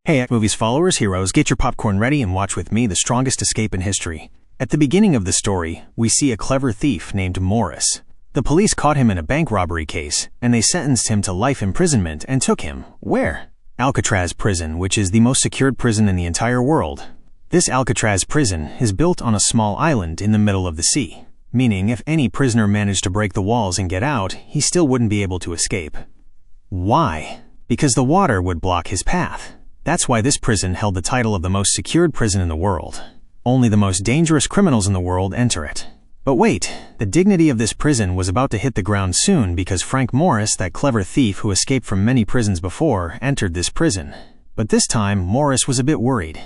Hey, movies followers, heroes, get your popcorn ready and watch with me the strongest escape in history. At the beginning of the story, we see a clever thief named Morris. The police caught him in a bank robbery case, and they sentenced him to life imprisonment and took him, where? Alcatraz prison, which is the most secured prison in the entire world. This Alcatraz prison is built on a small island in the middle of the sea, meaning if any prisoner managed to break the walls and get out, he still wouldn't be able to escape. Why? Because the water would block his path. That's why this prison held the title of the most secured prison in the world. Only the most dangerous criminals in the world enter it. But wait, the dignity of this prison was about to hit the ground soon because Frank Morris, that clever thief who escaped from many prisons before, entered this prison. But this time, Morris was a bit worried.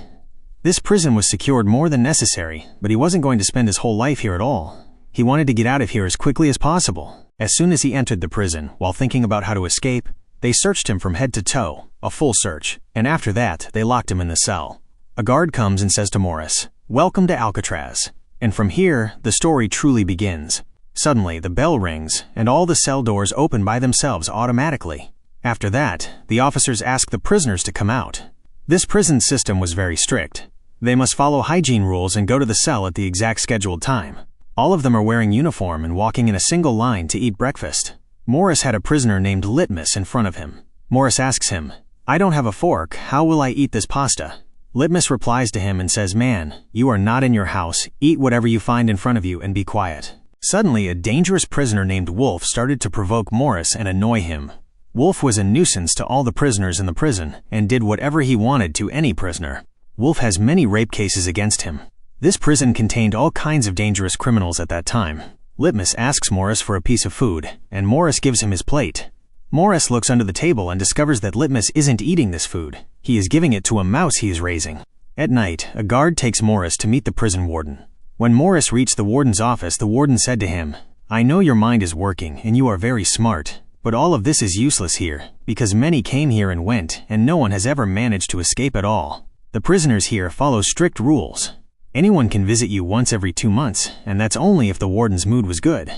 This prison was secured more than necessary, but he wasn't going to spend his whole life here at all. He wanted to get out of here as quickly as possible. As soon as he entered the prison, while thinking about how to escape, they searched him from head to toe, a full search, and after that, they locked him in the cell. A guard comes and says to Morris, "Welcome to Alcatraz." And from here, the story truly begins. Suddenly, the bell rings, and all the cell doors open by themselves automatically. After that, the officers ask the prisoners to come out. This prison system was very strict. They must follow hygiene rules and go to the cell at the exact scheduled time. All of them are wearing uniform and walking in a single line to eat breakfast. Morris had a prisoner named Litmus in front of him. Morris asks him, "I don't have a fork, how will I eat this pasta?" Litmus replies to him and says, "Man, you are not in your house, eat whatever you find in front of you and be quiet." Suddenly, a dangerous prisoner named Wolf started to provoke Morris and annoy him. Wolf was a nuisance to all the prisoners in the prison and did whatever he wanted to any prisoner. Wolf has many rape cases against him. This prison contained all kinds of dangerous criminals at that time. Litmus asks Morris for a piece of food, and Morris gives him his plate. Morris looks under the table and discovers that Litmus isn't eating this food. He is giving it to a mouse he is raising. At night, a guard takes Morris to meet the prison warden. When Morris reached the warden's office, the warden said to him, "I know your mind is working and you are very smart, but all of this is useless here, because many came here and went, and no one has ever managed to escape at all. The prisoners here follow strict rules. Anyone can visit you once every 2 months, and that's only if the warden's mood was good.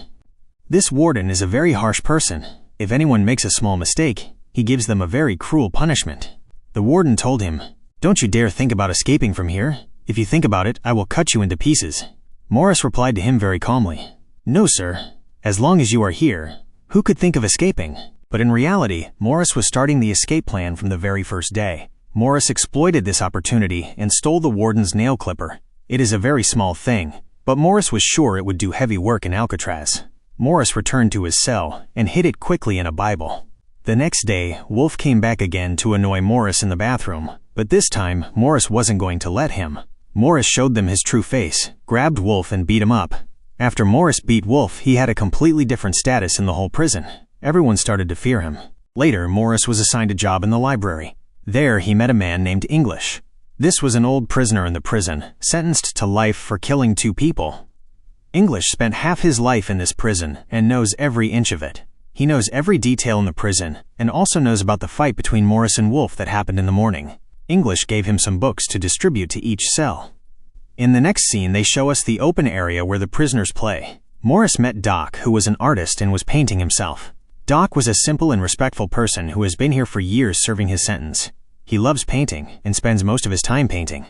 This warden is a very harsh person. If anyone makes a small mistake, he gives them a very cruel punishment." The warden told him, "Don't you dare think about escaping from here. If you think about it, I will cut you into pieces." Morris replied to him very calmly, "No, sir. As long as you are here, who could think of escaping?" But in reality, Morris was starting the escape plan from the very first day. Morris exploited this opportunity and stole the warden's nail clipper. It is a very small thing, but Morris was sure it would do heavy work in Alcatraz. Morris returned to his cell and hid it quickly in a Bible. The next day, Wolf came back again to annoy Morris in the bathroom, but this time, Morris wasn't going to let him. Morris showed them his true face, grabbed Wolf and beat him up. After Morris beat Wolf, he had a completely different status in the whole prison. Everyone started to fear him. Later, Morris was assigned a job in the library. There, he met a man named English. This was an old prisoner in the prison, sentenced to life for killing 2 people. English spent half his life in this prison and knows every inch of it. He knows every detail in the prison and also knows about the fight between Morris and Wolf that happened in the morning. English gave him some books to distribute to each cell. In the next scene, they show us the open area where the prisoners play. Morris met Doc, who was an artist and was painting himself. Doc was a simple and respectful person who has been here for years serving his sentence. He loves painting and spends most of his time painting.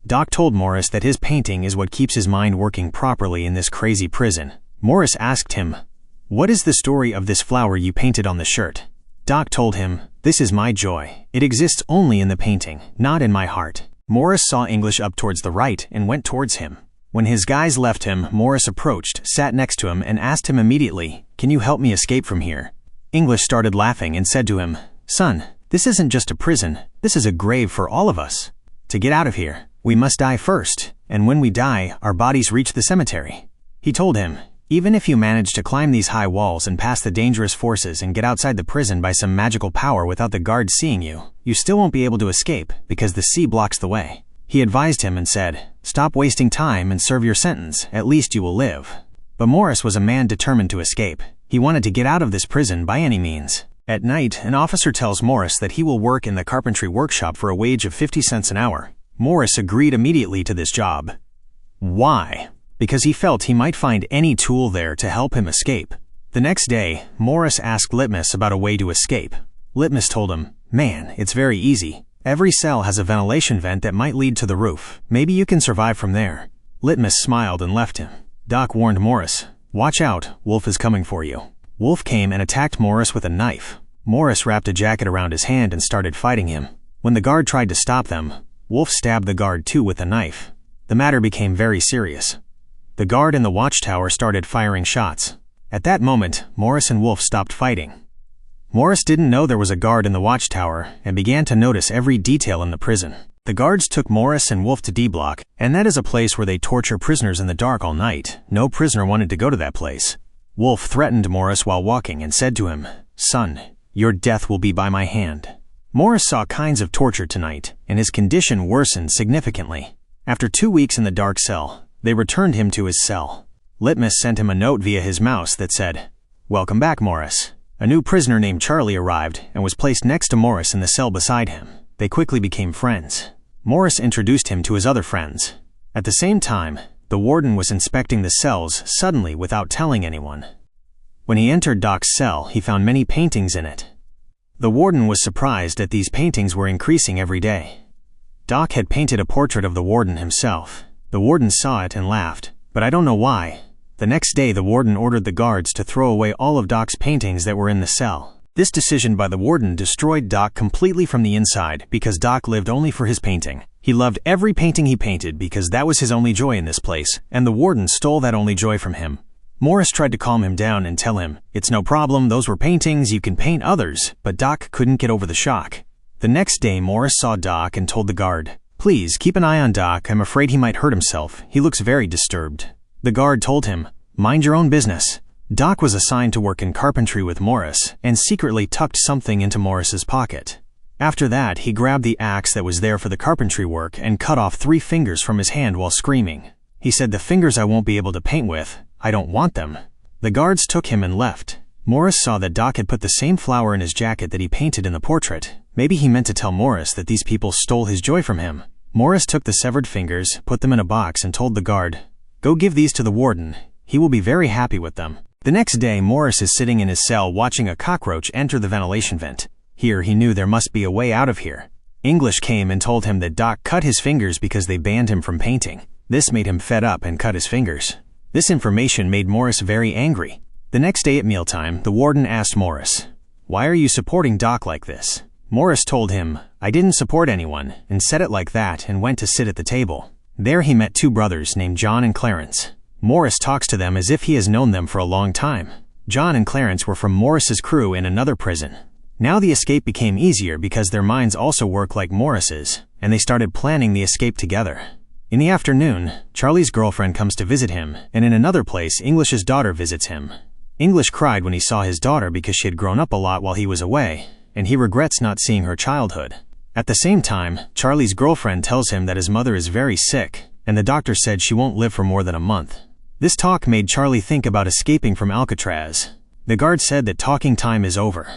Doc told Morris that his painting is what keeps his mind working properly in this crazy prison. Morris asked him, "What is the story of this flower you painted on the shirt?" Doc told him, "This is my joy. It exists only in the painting, not in my heart." Morris saw English up towards the right and went towards him. When his guys left him, Morris approached, sat next to him, and asked him immediately, "Can you help me escape from here?" English started laughing and said to him, "Son, this isn't just a prison, this is a grave for all of us. To get out of here, we must die first, and when we die, our bodies reach the cemetery." He told him, "Even if you manage to climb these high walls and pass the dangerous forces and get outside the prison by some magical power without the guards seeing you, you still won't be able to escape because the sea blocks the way." He advised him and said, "Stop wasting time and serve your sentence, at least you will live." But Morris was a man determined to escape. He wanted to get out of this prison by any means. At night, an officer tells Morris that he will work in the carpentry workshop for a wage of 50 cents an hour. Morris agreed immediately to this job. Why? Because he felt he might find any tool there to help him escape. The next day, Morris asked Litmus about a way to escape. Litmus told him, "Man, it's very easy. Every cell has a ventilation vent that might lead to the roof. Maybe you can survive from there." Litmus smiled and left him. Doc warned Morris, "Watch out, Wolf is coming for you." Wolf came and attacked Morris with a knife. Morris wrapped a jacket around his hand and started fighting him. When the guard tried to stop them, Wolf stabbed the guard too with a knife. The matter became very serious. The guard in the watchtower started firing shots. At that moment, Morris and Wolf stopped fighting. Morris didn't know there was a guard in the watchtower and began to notice every detail in the prison. The guards took Morris and Wolf to D Block, and that is a place where they torture prisoners in the dark all night. No prisoner wanted to go to that place. Wolf threatened Morris while walking and said to him, "Son, your death will be by my hand." Morris saw kinds of torture tonight, and his condition worsened significantly. After 2 weeks in the dark cell, they returned him to his cell. Litmus sent him a note via his mouse that said, "Welcome back, Morris." A new prisoner named Charlie arrived and was placed next to Morris in the cell beside him. They quickly became friends. Morris introduced him to his other friends. At the same time, the warden was inspecting the cells suddenly without telling anyone. When he entered Doc's cell, he found many paintings in it. The warden was surprised that these paintings were increasing every day. Doc had painted a portrait of the warden himself. The warden saw it and laughed, but I don't know why. The next day, the warden ordered the guards to throw away all of Doc's paintings that were in the cell. This decision by the warden destroyed Doc completely from the inside because Doc lived only for his painting. He loved every painting he painted because that was his only joy in this place, and the warden stole that only joy from him. Morris tried to calm him down and tell him, "It's no problem, those were paintings, you can paint others," but Doc couldn't get over the shock. The next day, Morris saw Doc and told the guard, "Please, keep an eye on Doc, I'm afraid he might hurt himself, he looks very disturbed." The guard told him, "Mind your own business." Doc was assigned to work in carpentry with Morris and secretly tucked something into Morris's pocket. After that, he grabbed the axe that was there for the carpentry work and cut off 3 fingers from his hand while screaming. He said, "The fingers I won't be able to paint with, I don't want them." The guards took him and left. Morris saw that Doc had put the same flower in his jacket that he painted in the portrait. Maybe he meant to tell Morris that these people stole his joy from him. Morris took the severed fingers, put them in a box, and told the guard, "Go give these to the warden. He will be very happy with them." The next day, Morris is sitting in his cell watching a cockroach enter the ventilation vent. Here, he knew there must be a way out of here. English came and told him that Doc cut his fingers because they banned him from painting. This made him fed up and cut his fingers. This information made Morris very angry. The next day at mealtime, the warden asked Morris, "Why are you supporting Doc like this?" Morris told him, "I didn't support anyone," and said it like that and went to sit at the table. There he met 2 brothers named John and Clarence. Morris talks to them as if he has known them for a long time. John and Clarence were from Morris's crew in another prison. Now the escape became easier because their minds also work like Morris's, and they started planning the escape together. In the afternoon, Charlie's girlfriend comes to visit him, and in another place, English's daughter visits him. English cried when he saw his daughter because she had grown up a lot while he was away, and he regrets not seeing her childhood. At the same time, Charlie's girlfriend tells him that his mother is very sick, and the doctor said she won't live for more than a month. This talk made Charlie think about escaping from Alcatraz. The guard said that talking time is over.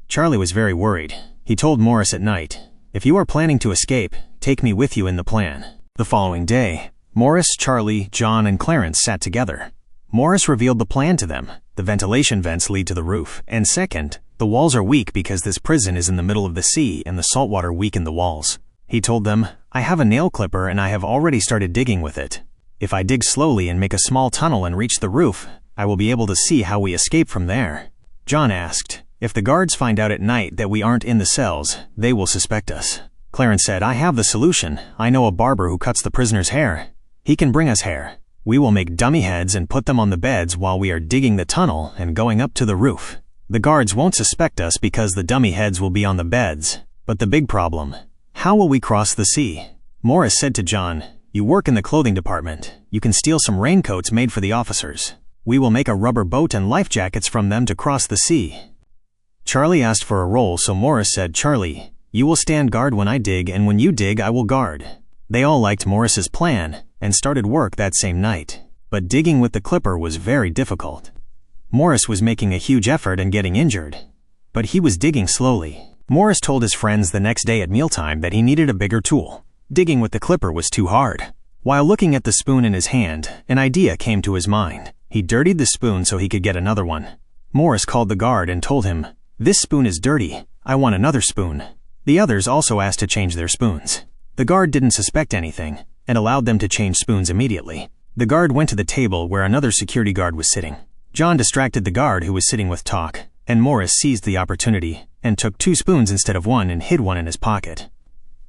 Charlie was very worried. He told Morris at night, "If you are planning to escape, take me with you in the plan." The following day, Morris, Charlie, John, and Clarence sat together. Morris revealed the plan to them. The ventilation vents lead to the roof, and second, the walls are weak because this prison is in the middle of the sea and the saltwater weakened the walls. He told them, "I have a nail clipper and I have already started digging with it. If I dig slowly and make a small tunnel and reach the roof, I will be able to see how we escape from there." John asked, "If the guards find out at night that we aren't in the cells, they will suspect us." Clarence said, "I have the solution. I know a barber who cuts the prisoners' hair. He can bring us hair. We will make dummy heads and put them on the beds while we are digging the tunnel and going up to the roof. The guards won't suspect us because the dummy heads will be on the beds. But the big problem, how will we cross the sea?" Morris said to John, "You work in the clothing department. You can steal some raincoats made for the officers. We will make a rubber boat and life jackets from them to cross the sea." Charlie asked for a role, so Morris said, "Charlie, you will stand guard when I dig, and when you dig, I will guard." They all liked Morris's plan and started work that same night. But digging with the clipper was very difficult. Morris was making a huge effort and getting injured. But he was digging slowly. Morris told his friends the next day at mealtime that he needed a bigger tool. Digging with the clipper was too hard. While looking at the spoon in his hand, an idea came to his mind. He dirtied the spoon so he could get another one. Morris called the guard and told him, "This spoon is dirty. I want another spoon." The others also asked to change their spoons. The guard didn't suspect anything and allowed them to change spoons immediately. The guard went to the table where another security guard was sitting. John distracted the guard who was sitting with talk, and Morris seized the opportunity and took 2 spoons instead of 1 and hid one in his pocket.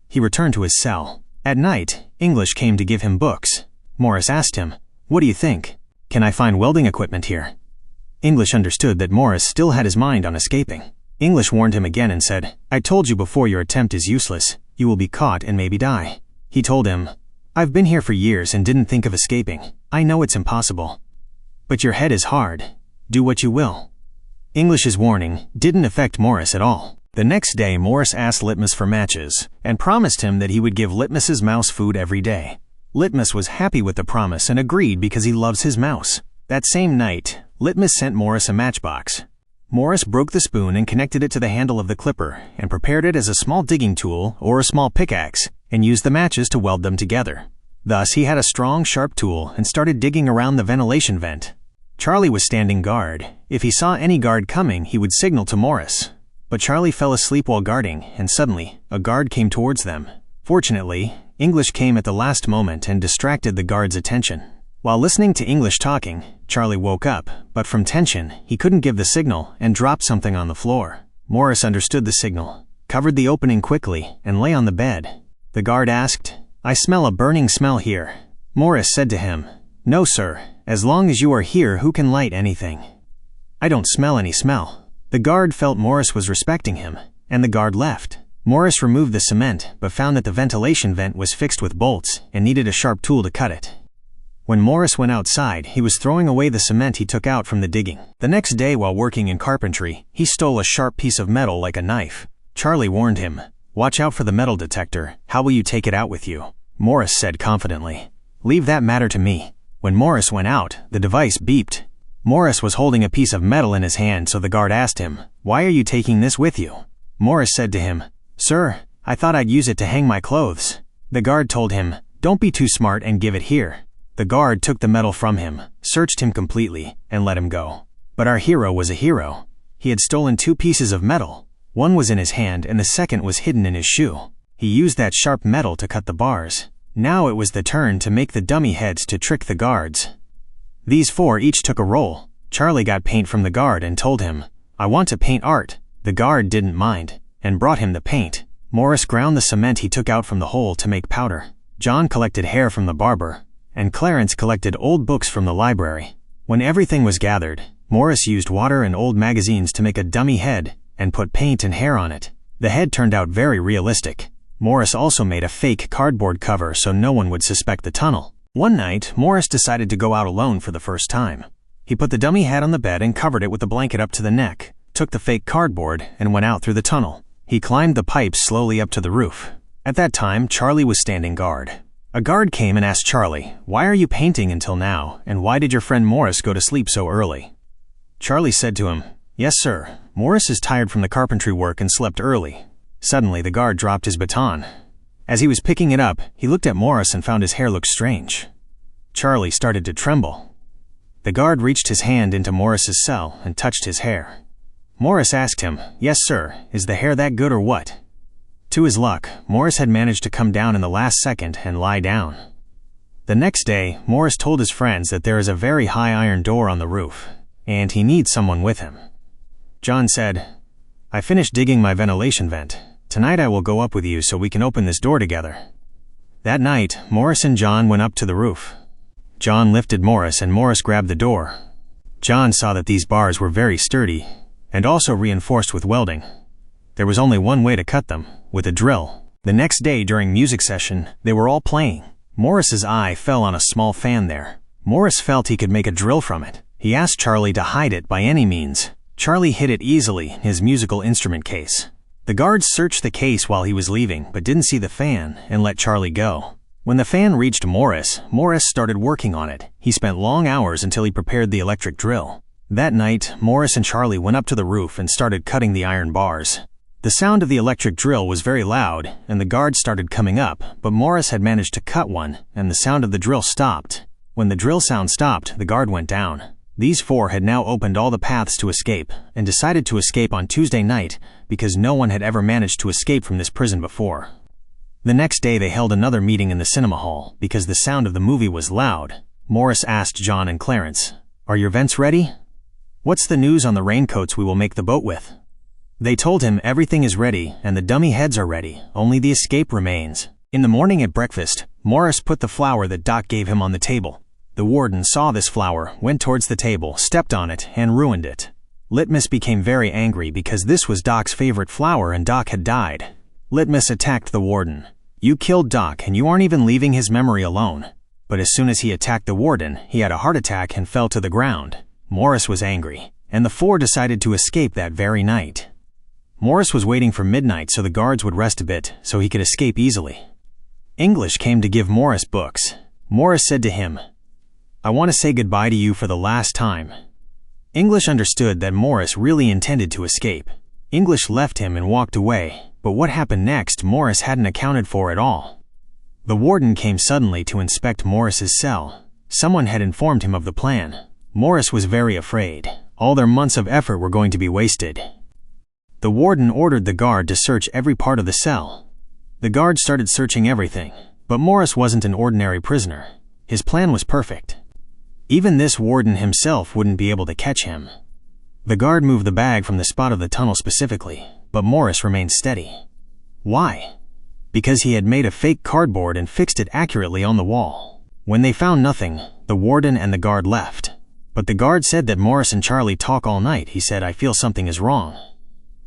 He returned to his cell. At night, English came to give him books. Morris asked him, "What do you think? Can I find welding equipment here?" English understood that Morris still had his mind on escaping. English warned him again and said, "I told you before, your attempt is useless. You will be caught and maybe die." He told him, "I've been here for years and didn't think of escaping. I know it's impossible. But your head is hard. Do what you will." English's warning didn't affect Morris at all. The next day, Morris asked Litmus for matches and promised him that he would give Litmus's mouse food every day. Litmus was happy with the promise and agreed because he loves his mouse. That same night, Litmus sent Morris a matchbox. Morris broke the spoon and connected it to the handle of the clipper and prepared it as a small digging tool or a small pickaxe and used the matches to weld them together. Thus, he had a strong, sharp tool and started digging around the ventilation vent. Charlie was standing guard. If he saw any guard coming, he would signal to Morris. But Charlie fell asleep while guarding, and suddenly, a guard came towards them. Fortunately, English came at the last moment and distracted the guard's attention. While listening to English talking, Charlie woke up, but from tension, he couldn't give the signal and dropped something on the floor. Morris understood the signal, covered the opening quickly, and lay on the bed. The guard asked, "I smell a burning smell here." Morris said to him, "No, sir. As long as you are here, who can light anything? I don't smell any smell." The guard felt Morris was respecting him, and the guard left. Morris removed the cement, but found that the ventilation vent was fixed with bolts and needed a sharp tool to cut it. When Morris went outside, he was throwing away the cement he took out from the digging. The next day, while working in carpentry, he stole a sharp piece of metal like a knife. Charlie warned him, "Watch out for the metal detector. How will you take it out with you?" Morris said confidently, "Leave that matter to me." When Morris went out, the device beeped. Morris was holding a piece of metal in his hand, so the guard asked him, "Why are you taking this with you?" Morris said to him, "Sir, I thought I'd use it to hang my clothes." The guard told him, "Don't be too smart and give it here." The guard took the metal from him, searched him completely, and let him go. But our hero was a hero. He had stolen 2 pieces of metal. One was in his hand and the second was hidden in his shoe. He used that sharp metal to cut the bars. Now it was the turn to make the dummy heads to trick the guards. These 4 each took a role. Charlie got paint from the guard and told him, "I want to paint art." The guard didn't mind, and brought him the paint. Morris ground the cement he took out from the hole to make powder. John collected hair from the barber, and Clarence collected old books from the library. When everything was gathered, Morris used water and old magazines to make a dummy head and put paint and hair on it. The head turned out very realistic. Morris also made a fake cardboard cover so no one would suspect the tunnel. One night, Morris decided to go out alone for the first time. He put the dummy head on the bed and covered it with a blanket up to the neck, took the fake cardboard, and went out through the tunnel. He climbed the pipes slowly up to the roof. At that time, Charlie was standing guard. A guard came and asked Charlie, "Why are you painting until now, and why did your friend Morris go to sleep so early?" Charlie said to him, "Yes, sir. Morris is tired from the carpentry work and slept early." Suddenly, the guard dropped his baton. As he was picking it up, he looked at Morris and found his hair looked strange. Charlie started to tremble. The guard reached his hand into Morris's cell and touched his hair. Morris asked him, "Yes, sir. Is the hair that good or what?" To his luck, Morris had managed to come down in the last second and lie down. The next day, Morris told his friends that there is a very high iron door on the roof, and he needs someone with him. John said, "I finished digging my ventilation vent. Tonight I will go up with you so we can open this door together." That night, Morris and John went up to the roof. John lifted Morris and Morris grabbed the door. John saw that these bars were very sturdy and also reinforced with welding. There was only one way to cut them, with a drill. The next day during music session, they were all playing. Morris's eye fell on a small fan there. Morris felt he could make a drill from it. He asked Charlie to hide it by any means. Charlie hid it easily in his musical instrument case. The guards searched the case while he was leaving, but didn't see the fan and let Charlie go. When the fan reached Morris, Morris started working on it. He spent long hours until he prepared the electric drill. That night, Morris and Charlie went up to the roof and started cutting the iron bars. The sound of the electric drill was very loud, and the guards started coming up, but Morris had managed to cut one, and the sound of the drill stopped. When the drill sound stopped, the guard went down. These four had now opened all the paths to escape, and decided to escape on Tuesday night because no one had ever managed to escape from this prison before. The next day they held another meeting in the cinema hall because the sound of the movie was loud. Morris asked John and Clarence, "Are your vents ready? What's the news on the raincoats we will make the boat with?" They told him everything is ready and the dummy heads are ready, only the escape remains. In the morning at breakfast, Morris put the flour that Doc gave him on the table. The warden saw this flour, went towards the table, stepped on it, and ruined it. Litmus became very angry because this was Doc's favorite flour and Doc had died. Litmus attacked the warden. "You killed Doc and you aren't even leaving his memory alone." But as soon as he attacked the warden, he had a heart attack and fell to the ground. Morris was angry, and the four decided to escape that very night. Morris was waiting for midnight so the guards would rest a bit so he could escape easily. English came to give Morris books. Morris said to him, "I want to say goodbye to you for the last time." English understood that Morris really intended to escape. English left him and walked away, but what happened next Morris hadn't accounted for at all. The warden came suddenly to inspect Morris's cell. Someone had informed him of the plan. Morris was very afraid. All their months of effort were going to be wasted. The warden ordered the guard to search every part of the cell. The guard started searching everything, but Morris wasn't an ordinary prisoner. His plan was perfect. Even this warden himself wouldn't be able to catch him. The guard moved the bag from the spot of the tunnel specifically, but Morris remained steady. Why? Because he had made a fake cardboard and fixed it accurately on the wall. When they found nothing, the warden and the guard left. But the guard said that Morris and Charlie talk all night. He said, "I feel something is wrong."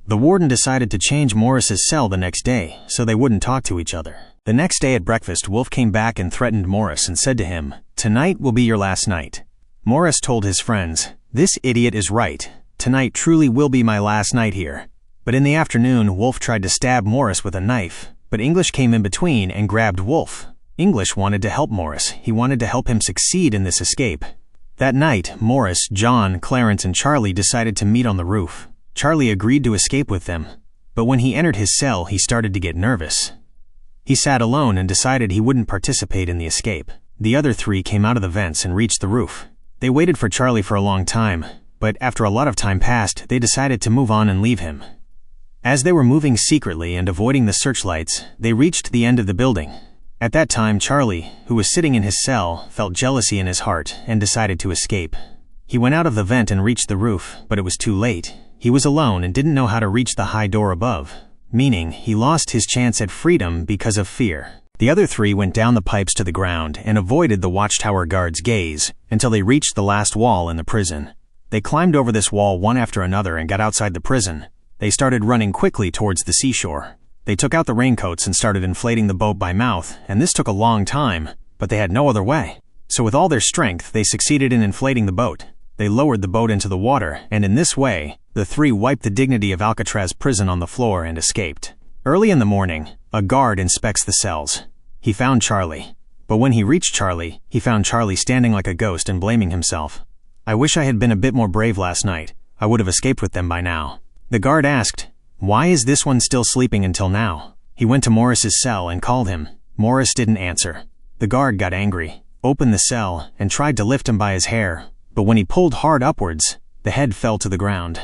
The warden decided to change Morris's cell the next day so they wouldn't talk to each other. The next day at breakfast, Wolf came back and threatened Morris and said to him, "Tonight will be your last night." Morris told his friends, "This idiot is right. Tonight truly will be my last night here." But in the afternoon, Wolf tried to stab Morris with a knife, but English came in between and grabbed Wolf. English wanted to help Morris. He wanted to help him succeed in this escape. That night, Morris, John, Clarence, and Charlie decided to meet on the roof. Charlie agreed to escape with them, but when he entered his cell, he started to get nervous. He sat alone and decided he wouldn't participate in the escape. The other three came out of the vents and reached the roof. They waited for Charlie for a long time, but after a lot of time passed, they decided to move on and leave him. As they were moving secretly and avoiding the searchlights, they reached the end of the building. At that time, Charlie, who was sitting in his cell, felt jealousy in his heart and decided to escape. He went out of the vent and reached the roof, but it was too late. He was alone and didn't know how to reach the high door above, meaning he lost his chance at freedom because of fear. The other three went down the pipes to the ground and avoided the watchtower guard's gaze until they reached the last wall in the prison. They climbed over this wall one after another and got outside the prison. They started running quickly towards the seashore. They took out the raincoats and started inflating the boat by mouth, and this took a long time, but they had no other way. So with all their strength, they succeeded in inflating the boat. They lowered the boat into the water, and in this way, the three wiped the dignity of Alcatraz prison on the floor and escaped. Early in the morning, a guard inspects the cells. He found Charlie. But when he reached Charlie, he found Charlie standing like a ghost and blaming himself. "I wish I had been a bit more brave last night. I would have escaped with them by now." The guard asked, "Why is this one still sleeping until now?" He went to Morris's cell and called him. Morris didn't answer. The guard got angry, opened the cell, and tried to lift him by his hair. But when he pulled hard upwards, the head fell to the ground.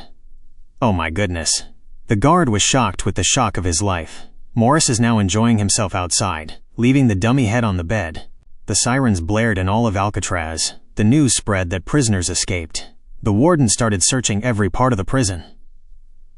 Oh my goodness. The guard was shocked with the shock of his life. Morris is now enjoying himself outside, leaving the dummy head on the bed. The sirens blared in all of Alcatraz. The news spread that prisoners escaped. The warden started searching every part of the prison.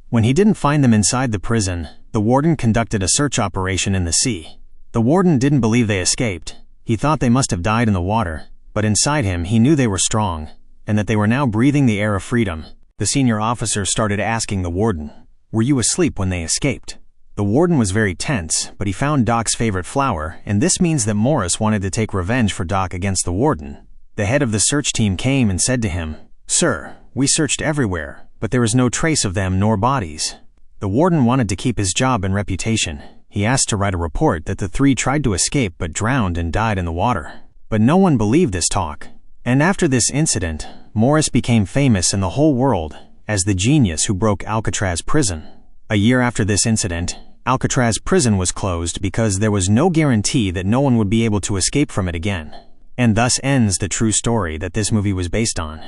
When he didn't find them inside the prison, the warden conducted a search operation in the sea. The warden didn't believe they escaped. He thought they must have died in the water, but inside him he knew they were strong, and that they were now breathing the air of freedom. The senior officer started asking the warden, "Were you asleep when they escaped?" The warden was very tense, but he found Doc's favorite flower, and this means that Morris wanted to take revenge for Doc against the warden. The head of the search team came and said to him, "Sir, we searched everywhere, but there is no trace of them nor bodies." The warden wanted to keep his job and reputation. He asked to write a report that the three tried to escape but drowned and died in the water. But no one believed this talk. And after this incident, Morris became famous in the whole world as the genius who broke Alcatraz prison. A year after this incident, Alcatraz prison was closed because there was no guarantee that no one would be able to escape from it again. And thus ends the true story that this movie was based on.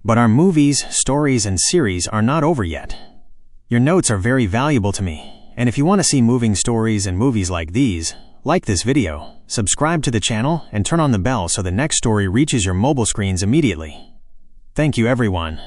But our movies, stories, and series are not over yet. Your notes are very valuable to me, and if you want to see moving stories and movies like these, like this video, subscribe to the channel, and turn on the bell so the next story reaches your mobile screens immediately. Thank you everyone.